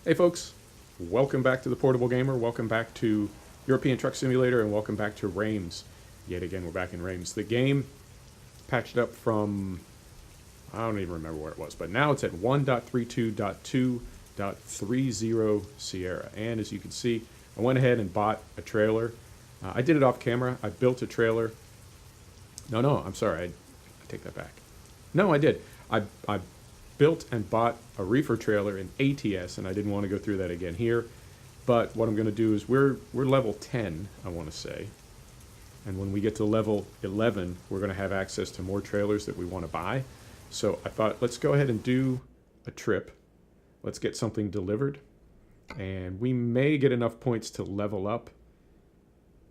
Hey folks, welcome back to the Portable Gamer, welcome back to European Truck Simulator, and welcome back to Reims. Yet again, we're back in Reims. The game patched up from, I don't even remember where it was, but now it's at 1.32.2.30 Sierra. And as you can see, I went ahead and bought a trailer. I did it off camera. I built a trailer. No, I'm sorry, I take that back. No, I did. I built and bought a reefer trailer in ETS, and I didn't want to go through that again here. But what I'm going to do is we're level 10, I want to say. And when we get to level 11, we're going to have access to more trailers that we want to buy. So I thought, let's go ahead and do a trip. Let's get something delivered. And we may get enough points to level up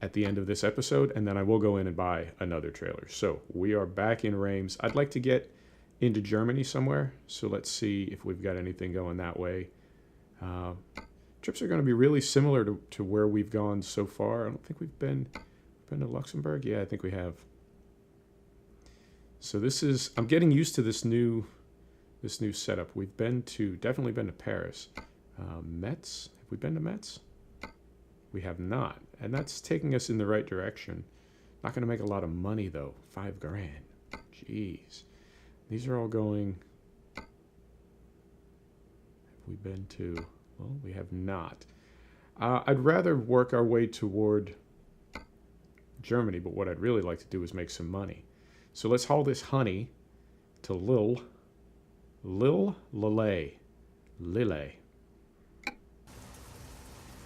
at the end of this episode, and then I will go in and buy another trailer. So we are back in Reims. I'd like to get into Germany somewhere, so let's see if we've got anything going that way. Trips are going to be really similar to where we've gone so far. I don't think we've been to Luxembourg. Yeah, I think we have. So this is, I'm getting used to this new setup. We've definitely been to Paris. Metz, have we been to Metz? We have not, and that's taking us in the right direction. Not going to make a lot of money though. $5,000. Jeez. These are all going. Have we been to? Well, we have not. I'd rather work our way toward Germany, but what I'd really like to do is make some money. So let's haul this honey to Lille. Lille.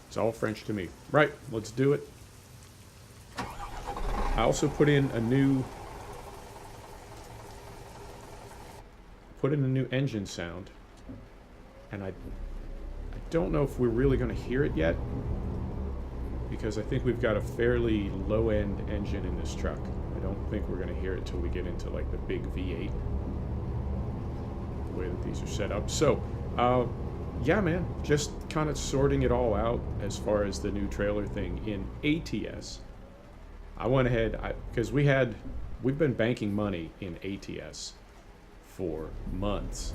It's all French to me. Right, let's do it. I also put in a new engine sound, and I don't know if we're really going to hear it yet, because I think we've got a fairly low-end engine in this truck. I don't think we're going to hear it till we get into like the big V8, the way that these are set up. So yeah, man, just kind of sorting it all out as far as the new trailer thing in ETS. I went ahead, because we've been banking money in ETS for months,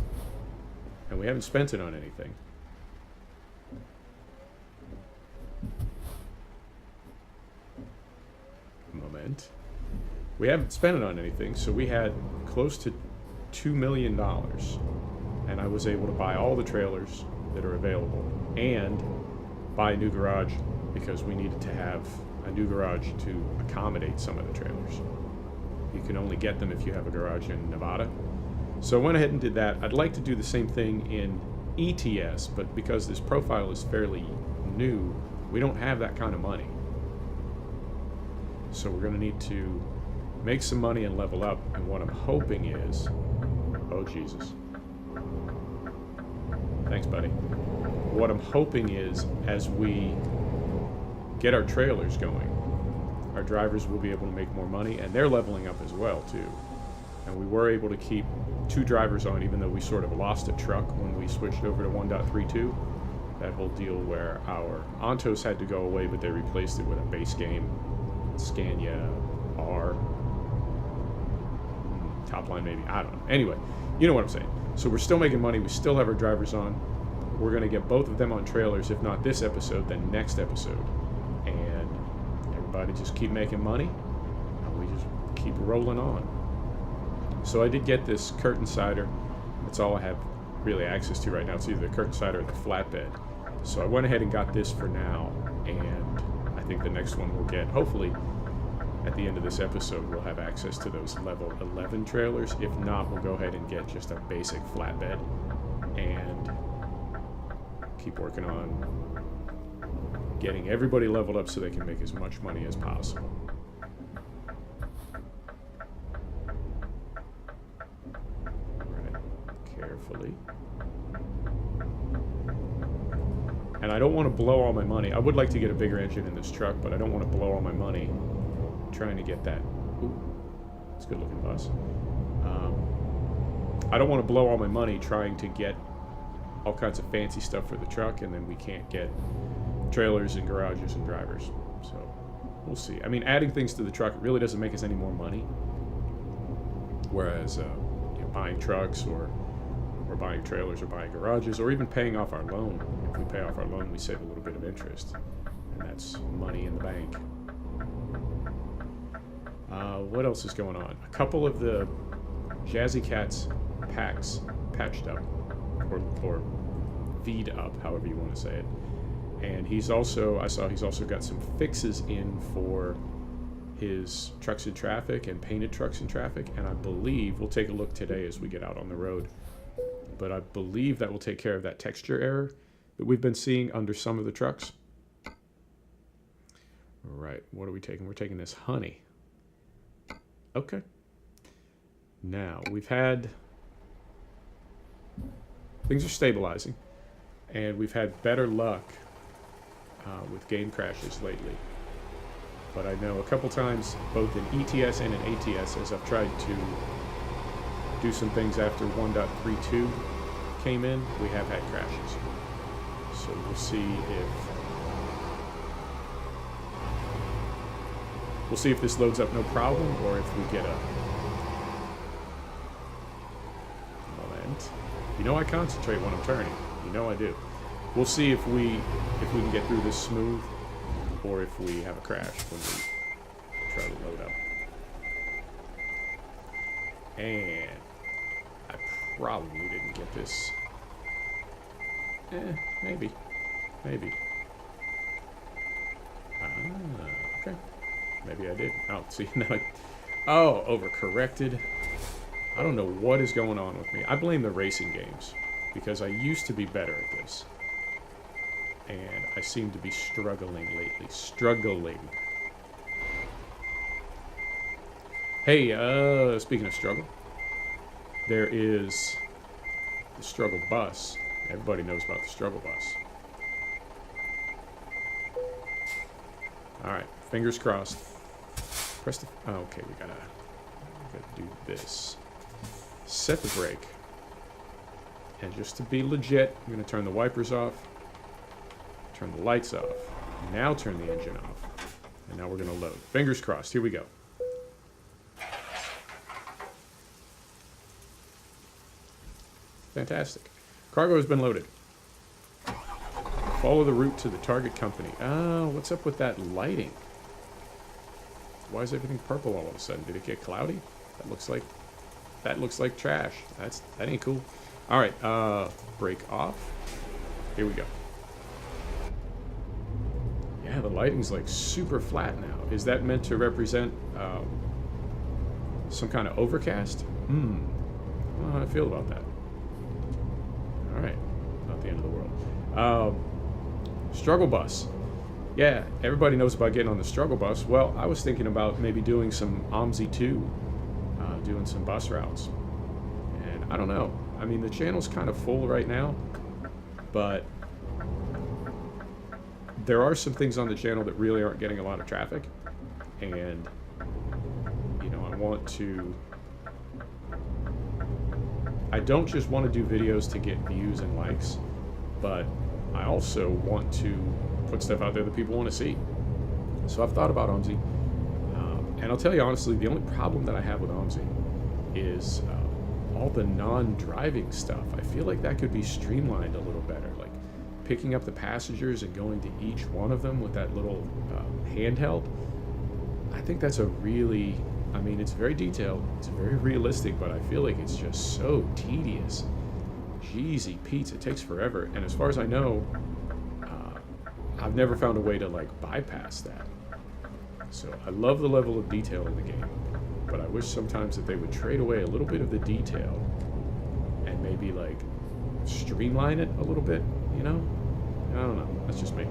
and we haven't spent it on anything. Moment. We haven't spent it on anything, so we had close to $2 million, and I was able to buy all the trailers that are available and buy a new garage, because we needed to have a new garage to accommodate some of the trailers. You can only get them if you have a garage in Nevada. So I went ahead and did that. I'd like to do the same thing in ETS, but because this profile is fairly new, we don't have that kind of money. So we're going to need to make some money and level up, and what I'm hoping is... Oh, Jesus. Thanks, buddy. What I'm hoping is, as we get our trailers going, our drivers will be able to make more money, and they're leveling up as well, too. And we were able to keep 2 drivers on, even though we sort of lost a truck when we switched over to 1.32. That whole deal where our Ontos had to go away, but they replaced it with a base game Scania R. Top line maybe, I don't know. Anyway, you know what I'm saying. So we're still making money, we still have our drivers on. We're going to get both of them on trailers, if not this episode, then next episode. And everybody just keep making money, and we just keep rolling on. So I did get this curtain cider. That's all I have really access to right now. It's either the curtain cider or the flatbed. So I went ahead and got this for now, and I think the next one we'll get, hopefully at the end of this episode, we'll have access to those level 11 trailers. If not, we'll go ahead and get just a basic flatbed and keep working on getting everybody leveled up so they can make as much money as possible. Right, carefully. And I don't want to blow all my money. I would like to get a bigger engine in this truck, but I don't want to blow all my money trying to get that. Ooh, it's a good looking bus. I don't want to blow all my money trying to get all kinds of fancy stuff for the truck, and then we can't get trailers and garages and drivers. So we'll see. I mean, adding things to the truck really doesn't make us any more money. Whereas buying trucks or we're buying trailers or buying garages or even paying off our loan. If we pay off our loan, we save a little bit of interest, and that's money in the bank. What else is going on? A couple of the Jazzy Cat's packs patched up, or V'd up, however you want to say it. And he's also, I saw he's also got some fixes in for his trucks in traffic and painted trucks in traffic. And I believe, we'll take a look today as we get out on the road, but I believe that will take care of that texture error that we've been seeing under some of the trucks. All right, what are we taking? We're taking this honey. Okay. Now, things are stabilizing, and we've had better luck with game crashes lately. But I know a couple times, both in ETS and in ATS, as I've tried to do some things after 1.32 came in, we have had crashes. So we'll see if this loads up no problem, or if we get a moment. You know I concentrate when I'm turning. You know I do. We'll see if we can get through this smooth, or if we have a crash when we try to load up. And I probably didn't get this. Maybe. Okay. Maybe I did. Oh, see, now overcorrected. I don't know what is going on with me. I blame the racing games, because I used to be better at this. And I seem to be struggling lately. Hey, speaking of struggle, there is the struggle bus. Everybody knows about the struggle bus. Alright, fingers crossed. Press the... Oh, okay, we gotta do this. Set the brake. And just to be legit, I'm gonna turn the wipers off. Turn the lights off. Now turn the engine off. And now we're gonna load. Fingers crossed, here we go. Fantastic. Cargo has been loaded. Follow the route to the target company. Oh, what's up with that lighting? Why is everything purple all of a sudden? Did it get cloudy? That looks like trash. That ain't cool. All right, brake off. Here we go. Yeah, the lighting's like super flat now. Is that meant to represent some kind of overcast? I don't know how I feel about that. All right, not the end of the world. Struggle bus. Yeah, everybody knows about getting on the struggle bus. Well, I was thinking about maybe doing some OMSI 2, doing some bus routes. And I don't know. I mean, the channel's kind of full right now, but there are some things on the channel that really aren't getting a lot of traffic. And, you know, I don't just want to do videos to get views and likes, but I also want to put stuff out there that people want to see. So I've thought about OMSI, and I'll tell you honestly, the only problem that I have with OMSI is all the non-driving stuff. I feel like that could be streamlined a little better, like picking up the passengers and going to each one of them with that little handheld. I think that's a really, I mean, it's very detailed, it's very realistic, but I feel like it's just so tedious. Jeezy Pete's, it takes forever. And as far as I know, I've never found a way to like bypass that. So I love the level of detail in the game, but I wish sometimes that they would trade away a little bit of the detail and maybe like streamline it a little bit, you know? I don't know, that's just me.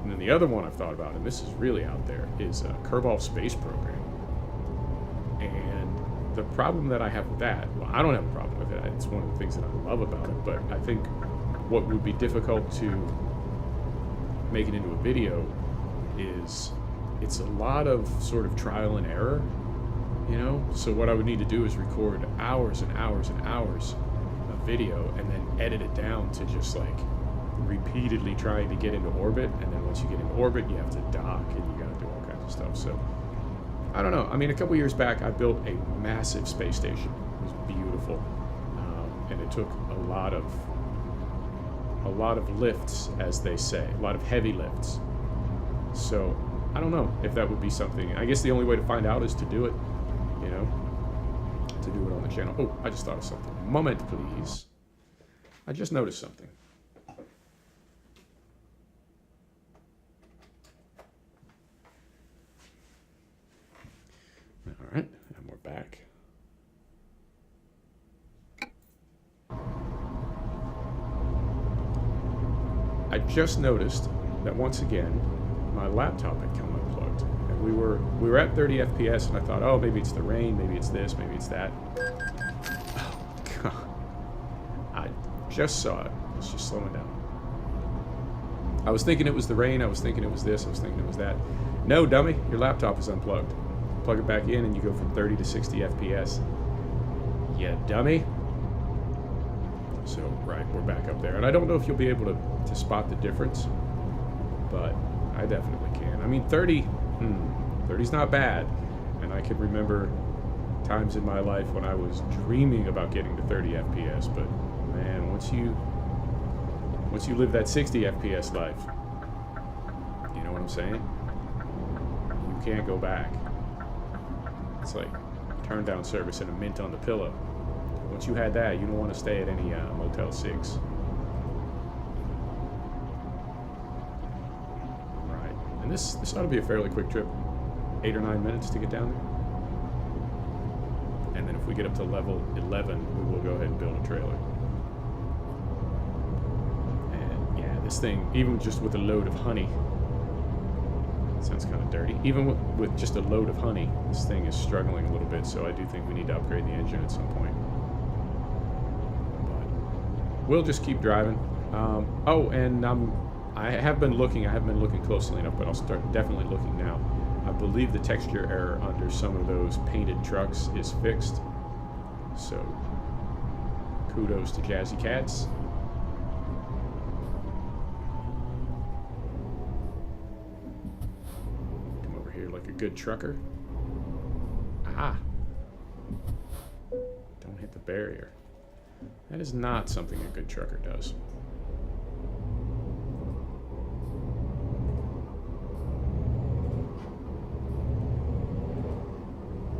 And then the other one I've thought about, and this is really out there, is Kerbal Space Program. And the problem that I have with that, well, I don't have a problem with it. It's one of the things that I love about it, but I think what would be difficult to make it into a video is it's a lot of sort of trial and error, you know? So what I would need to do is record hours and hours and hours of video and then edit it down to just like repeatedly trying to get into orbit, and then once you get into orbit you have to dock and you gotta do all kinds of stuff. So I don't know. I mean, a couple years back I built a massive space station. It was beautiful. and it took a lot of lifts, as they say, a lot of heavy lifts. So I don't know if that would be something. I guess the only way to find out is to do it, you know, to do it on the channel. Oh, I just thought of something. Moment, please. I just noticed something. All right, and we're back. I just noticed that once again, my laptop had come unplugged, and we were at 30 FPS, and I thought, oh, maybe it's the rain, maybe it's this, maybe it's that. Oh God! I just saw it. It's just slowing down. I was thinking it was the rain. I was thinking it was this. I was thinking it was that. No, dummy, your laptop is unplugged. Plug it back in, and you go from 30 to 60 FPS. Yeah, dummy. So, right, we're back up there. And I don't know if you'll be able to spot the difference, but I definitely can. I mean, 30's not bad. And I can remember times in my life when I was dreaming about getting to 30 FPS, but man, once you live that 60 FPS life, you know what I'm saying? You can't go back. It's like turn down service and a mint on the pillow. Once you had that, you don't want to stay at any Motel 6. Right. And this ought to be a fairly quick trip. 8 or 9 minutes to get down there. And then if we get up to level 11, we will go ahead and build a trailer. And yeah, this thing, even just with a load of honey, sounds kind of dirty. Even with just a load of honey, this thing is struggling a little bit, so I do think we need to upgrade the engine at some point. We'll just keep driving. Oh, and I have been looking. I haven't been looking closely enough, but I'll start definitely looking now. I believe the texture error under some of those painted trucks is fixed. So, kudos to Jazzy Cats. Come over here like a good trucker. Ah! Don't hit the barrier. That is not something a good trucker does.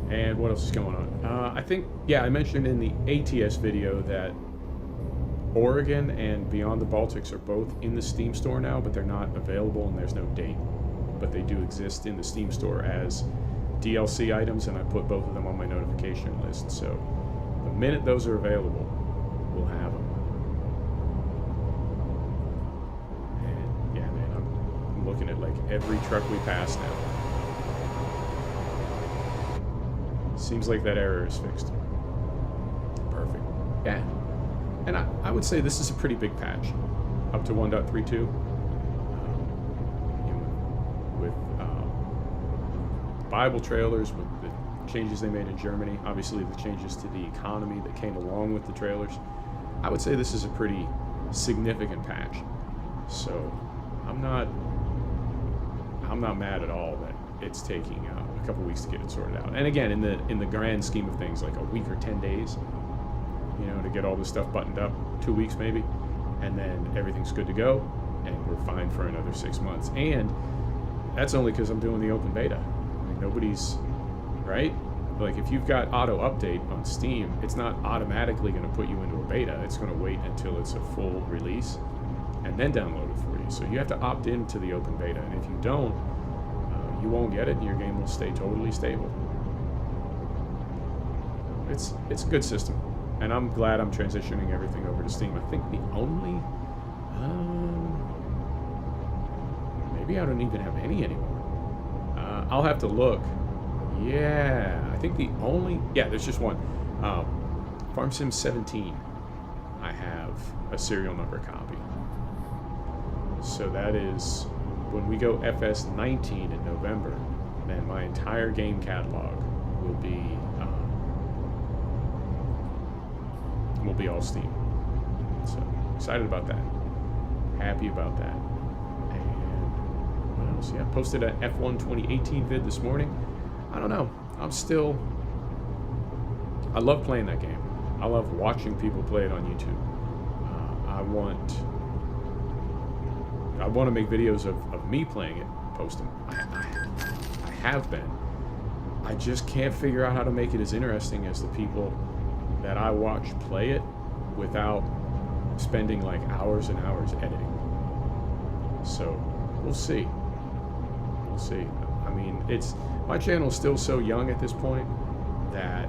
And what else is going on? I think, yeah, I mentioned in the ATS video that Oregon and Beyond the Baltics are both in the Steam store now, but they're not available and there's no date. But they do exist in the Steam store as DLC items, and I put both of them on my notification list. So the minute those are available, we'll have them. And yeah, man, I'm looking at like every truck we pass now. Seems like that error is fixed. Perfect. Yeah. And I would say this is a pretty big patch. Up to 1.32. You know, with Bible trailers, with the changes they made in Germany, obviously the changes to the economy that came along with the trailers. I would say this is a pretty significant patch. So I'm not mad at all that it's taking a couple weeks to get it sorted out. And again, in the grand scheme of things, like a week or 10 days, you know, to get all this stuff buttoned up, 2 weeks maybe, and then everything's good to go, and we're fine for another 6 months. And that's only because I'm doing the open beta. Like, nobody's, right? Like, if you've got auto update on Steam, it's not automatically going to put you into a beta. It's going to wait until it's a full release and then download it for you. So you have to opt into the open beta, and if you don't, you won't get it, and your game will stay totally stable. It's a good system, and I'm glad I'm transitioning everything over to Steam. I think the only, maybe I don't even have any anymore. I'll have to look. Yeah, I think the only, yeah, there's just one. Farm Sim 17, I have a serial number copy. So that is, when we go FS19 in November, then my entire game catalog will be all Steam. So excited about that. Happy about that. And what else? Yeah, posted an F1 2018 vid this morning. I don't know. I love playing that game. I love watching people play it on YouTube. I want to make videos of me playing it, post them. I have been. I just can't figure out how to make it as interesting as the people that I watch play it without spending like hours and hours editing. So we'll see. We'll see. I mean, my channel is still so young at this point that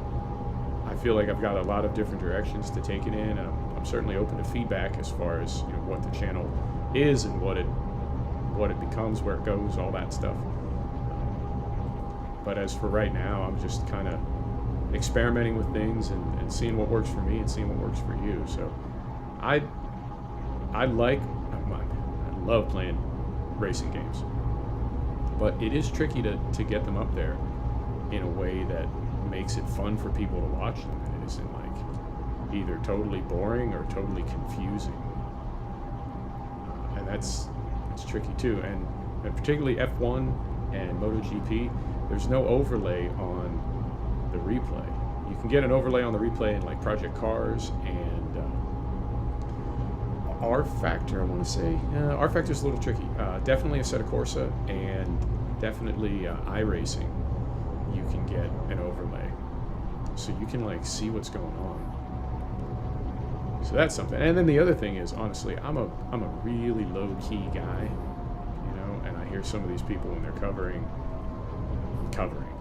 I feel like I've got a lot of different directions to take it in, and I'm certainly open to feedback as far as what the channel is and what it becomes, where it goes, all that stuff. But as for right now, I'm just kind of experimenting with things and seeing what works for me and seeing what works for you. So I love playing racing games, but it is tricky to get them up there in a way that makes it fun for people to watch them, and it isn't like either totally boring or totally confusing. And that's tricky too. And particularly F1 and MotoGP, there's no overlay on the replay. You can get an overlay on the replay in like Project Cars and R Factor, I want to say. R Factor is a little tricky. Definitely Assetto Corsa and definitely iRacing. You can get an overlay, so you can like see what's going on. So that's something. And then the other thing is, honestly, I'm a really low key guy, and I hear some of these people when they're covering,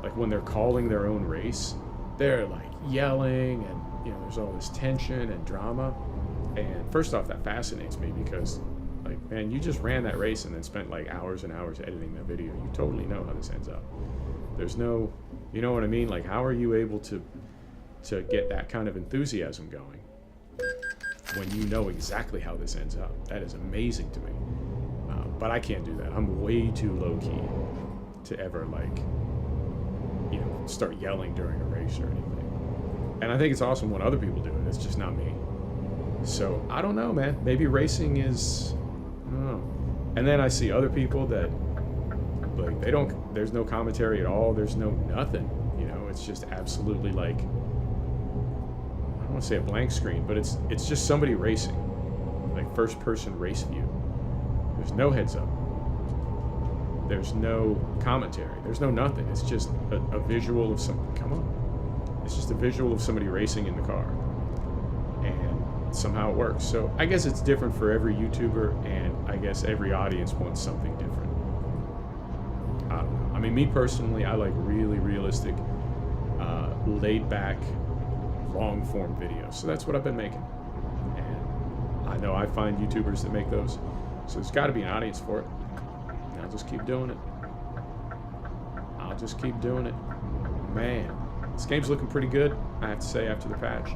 like when they're calling their own race, they're like yelling and there's all this tension and drama. And first off, that fascinates me because, like, man, you just ran that race and then spent like hours and hours editing that video. You totally know how this ends up. There's no, you know what I mean? Like, how are you able to get that kind of enthusiasm going when you know exactly how this ends up? That is amazing to me. But I can't do that. I'm way too low key to ever like, start yelling during a race or anything. And I think it's awesome when other people do it. It's just not me. So I don't know, man. Maybe racing is, I don't know. And then I see other people that like there's no commentary at all. There's no nothing. It's just absolutely like, I don't want to say a blank screen, but it's just somebody racing, like first person race view. There's no heads up. There's no commentary. There's no nothing. It's just a visual of it's just a visual of somebody racing in the car. And somehow it works. So I guess it's different for every YouTuber, and I guess every audience wants something different. I don't know. I mean, me personally, I like really realistic, laid back, long form videos. So that's what I've been making. And I know I find YouTubers that make those. So there's got to be an audience for it. And I'll just keep doing it. Man, this game's looking pretty good, I have to say, after the patch.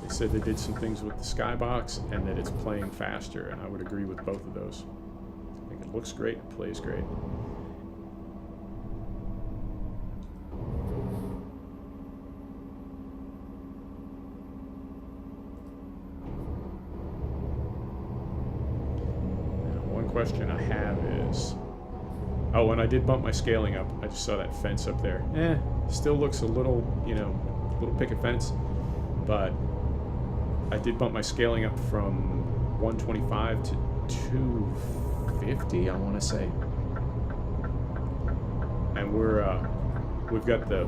They said they did some things with the skybox and that it's playing faster, and I would agree with both of those. I think it looks great, it plays great. Question I have is, oh, and I did bump my scaling up. I just saw that fence up there. Still looks a little, little picket fence, but I did bump my scaling up from 125 to 250, I want to say. And we've got the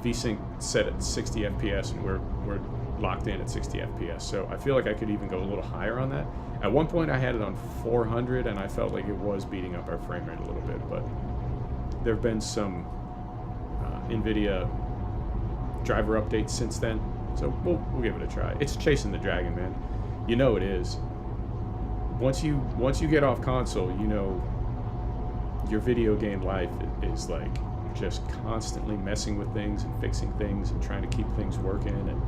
VSync set at 60 FPS, and we're locked in at 60 FPS. So I feel like I could even go a little higher on that. At one point I had it on 400 and I felt like it was beating up our frame rate a little bit, but there have been some NVIDIA driver updates since then, so we'll give it a try. It's chasing the dragon, man. It is. Once you get off console, your video game life is like just constantly messing with things and fixing things and trying to keep things working, and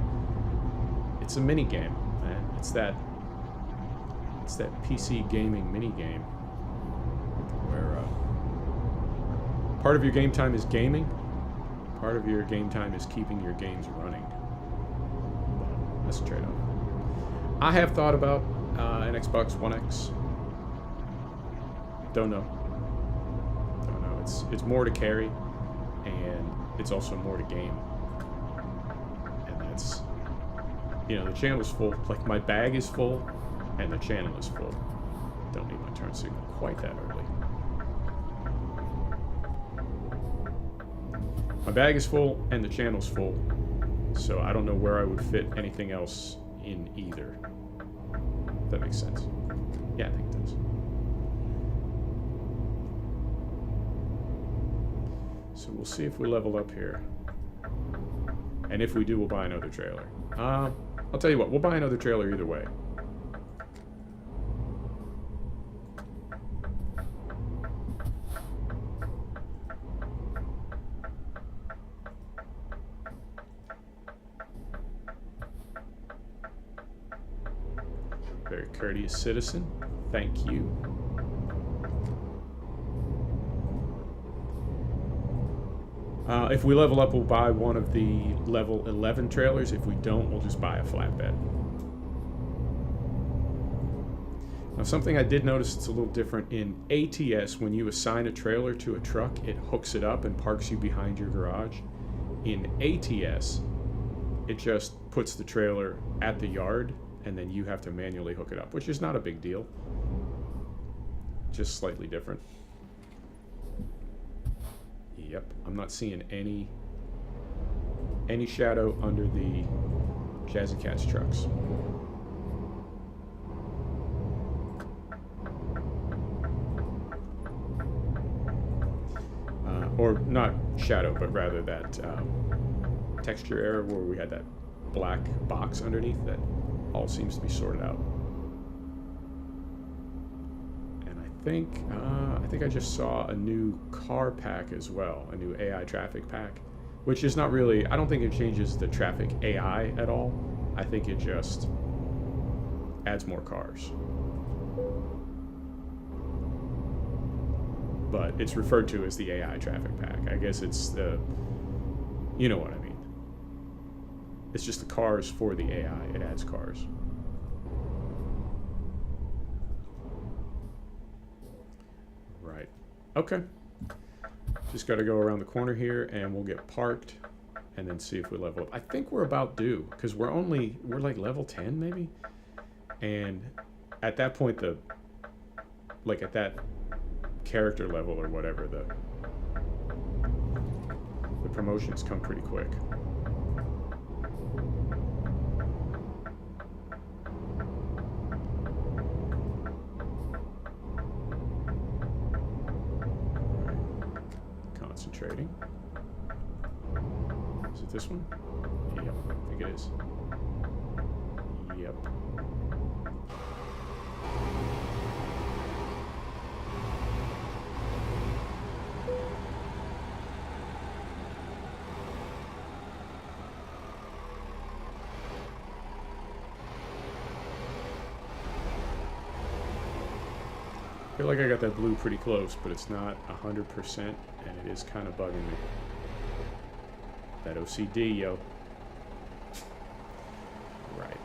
it's a mini game, man. It's that PC gaming mini game where part of your game time is gaming, part of your game time is keeping your games running. That's a trade-off. I have thought about an Xbox One X. Don't know. It's more to carry, and it's also more to gain. And that's, you know, the channel's full. Like, my bag is full, and the channel is full. Don't need my turn signal quite that early. My bag is full, and the channel's full. So I don't know where I would fit anything else in either. If that makes sense. Yeah, I think it does. So we'll see if we level up here. And if we do, we'll buy another trailer. I'll tell you what, we'll buy another trailer either way. Very courteous citizen. Thank you. If we level up, we'll buy one of the level 11 trailers. If we don't, we'll just buy a flatbed. Now, something I did notice that's a little different in ATS, when you assign a trailer to a truck, it hooks it up and parks you behind your garage. In ATS, it just puts the trailer at the yard, and then you have to manually hook it up, which is not a big deal. Just slightly different. Yep, I'm not seeing any shadow under the Jazzy Cats trucks. Or not shadow, but rather that texture error where we had that black box underneath that all seems to be sorted out. I think I just saw a new car pack as well, a new AI traffic pack, which is not really, I don't think it changes the traffic AI at all. I think it just adds more cars. But it's referred to as the AI traffic pack. I guess it's the, you know what I mean. It's just the cars for the AI. It adds cars. Right. Okay. Just got to go around the corner here and we'll get parked and then see if we level up. I think we're about due because we're like level 10 maybe. And at that point, at that character level or whatever, the promotions come pretty quick. Concentrating. Is it this one? Yep, I think it is. Yep. I feel like I got that blue pretty close, but it's not 100%, and it is kind of bugging me. That OCD, yo. Right.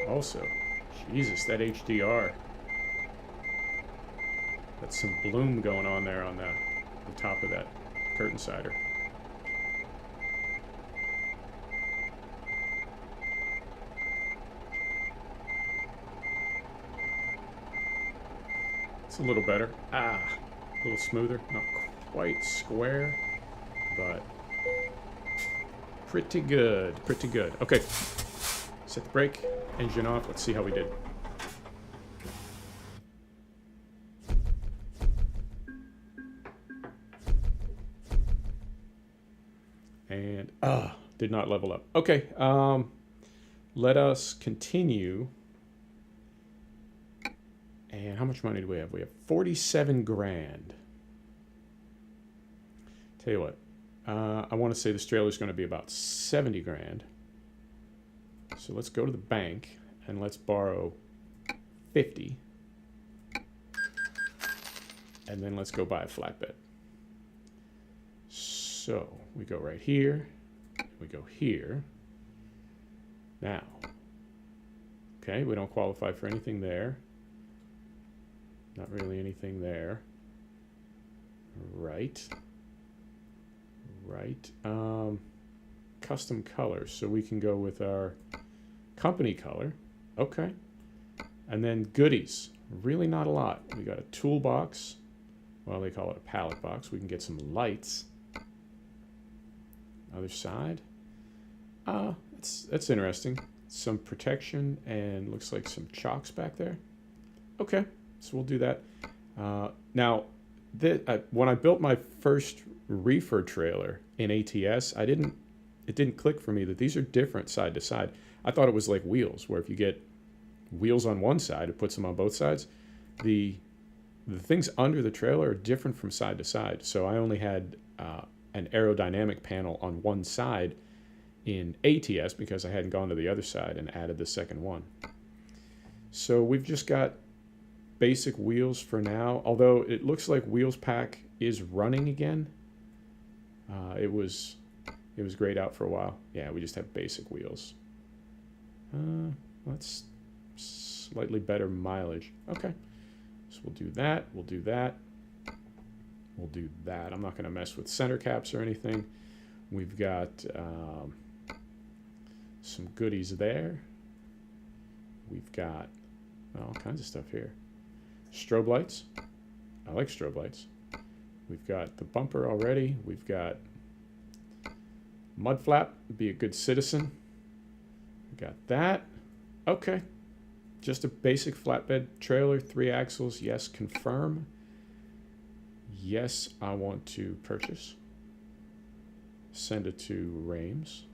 Also, Jesus, that HDR. That's some bloom going on there on the top of that curtain cider. It's a little better. A little smoother. Not quite square, but pretty good. Pretty good. Okay. Set the brake. Engine off. Let's see how we did. And, did not level up. Okay, let us continue. And how much money do we have? We have 47 grand. Tell you what, I want to say this trailer is going to be about 70 grand. So let's go to the bank and let's borrow 50. And then let's go buy a flatbed. So we go right here, we go here, Now, okay, we don't qualify for anything there. Not really anything there. Right. Right. Custom colors. So we can go with our company color. Okay. And then goodies. Really not a lot. We got a toolbox. Well, they call it a pallet box. We can get some lights. Other side. That's interesting. Some protection and looks like some chocks back there. Okay, so we'll do that. Now, when I built my first reefer trailer in ATS, it didn't click for me that these are different side to side. I thought it was like wheels, where if you get wheels on one side, it puts them on both sides. The things under the trailer are different from side to side. So I only had an aerodynamic panel on one side in ATS because I hadn't gone to the other side and added the second one. So we've just got basic wheels for now, although it looks like Wheels Pack is running again. It was grayed out for a while. Yeah, we just have basic wheels. That's slightly better mileage. Okay, so we'll do that. We'll do that. We'll do that. I'm not going to mess with center caps or anything. We've got some goodies there. We've got all kinds of stuff here. Strobe lights. I like strobe lights. We've got the bumper already. We've got mud flap. Be a good citizen. We got that. Okay. Just a basic flatbed trailer, 3 axles. Yes, confirm. Yes, I want to purchase. Send it to Reims.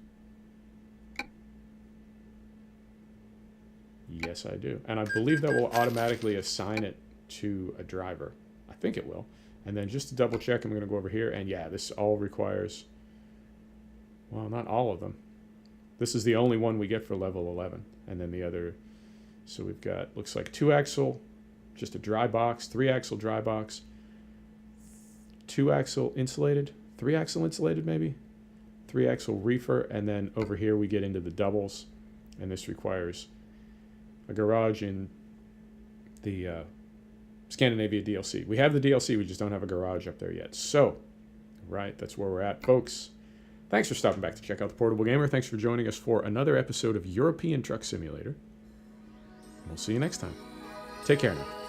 Yes, I do. And I believe that will automatically assign it to a driver. I think it will. And then just to double check, I'm going to go over here. And yeah, this all requires, well, not all of them. This is the only one we get for level 11. And then the other, so we've got, looks like 2 axle, just a dry box, 3 axle dry box, 2 axle insulated, 3 axle insulated maybe, 3 axle reefer. And then over here we get into the doubles. And this requires a garage in the Scandinavia DLC. We have the DLC, we just don't have a garage up there yet. So, right, that's where we're at, folks. Thanks for stopping back to check out The Portable Gamer. Thanks for joining us for another episode of European Truck Simulator. We'll see you next time. Take care now.